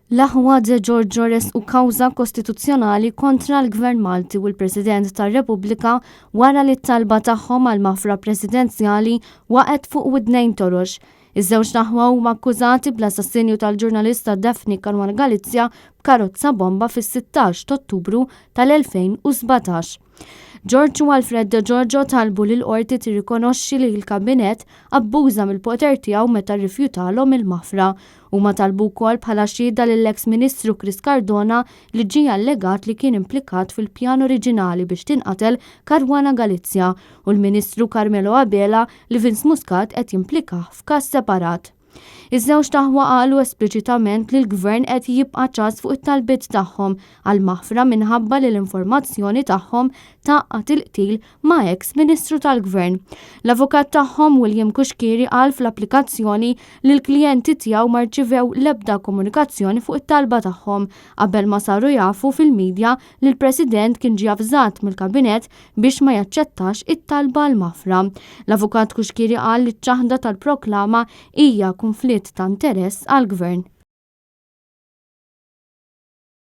L-aħwa De Giorgio u kawża kostituzzjonali kontra l-Gvern Malti u l-President tar-Repubblika wara li t-talba tagħhom għal mafra presidenzjali waqgħet fuq widnejn torox. Iż-żewġ naħwa huma akkużati bl-assassinju tal-ġurnalista Daphne Caruana Galizia b'karozza bomba fis-16 ta' Ottubru tal-2017. George u Alfred De Giorgio talbu li l-qorti tirrikonoxxi li l-kabinet abbuża mill-poter tiegħu meta rrifjutalhom il-mafra u ma talbu wkoll bħala xhieda lill-eks Ministru Chris Cardona li ġie allegat li kien implikat fil-pjan oriġinali biex tinqatel Caruana Galizia u l-Ministru Carmelo Abela li Vince Muscat qed jimplikah f'każ separat. Iż-żewġ naħwa qalu espliċitament li l-Gvern qed jibqa' ċas fuq it-talbiet tagħhom għal mafra minħabba li l-informazzjoni tagħhom taqqat il-qtil ma' ex-Ministru tal-Gvern. L-avukat tagħhom William Kuxkieri qal fl-applikazzjoni li l-klijenti tiegħu ma rċivew l-ebda komunikazzjoni fuq it-talba tagħhom qabel ma saru jafu fil-medja li l-President kien ġie avżat mill-Kabinett biex ma jaċċettax it-talba l-mafra. L-avukat Kuxkieri qal li ċ-ċaħda tal-proklama hija konflitt ta' interess għall-Gvern.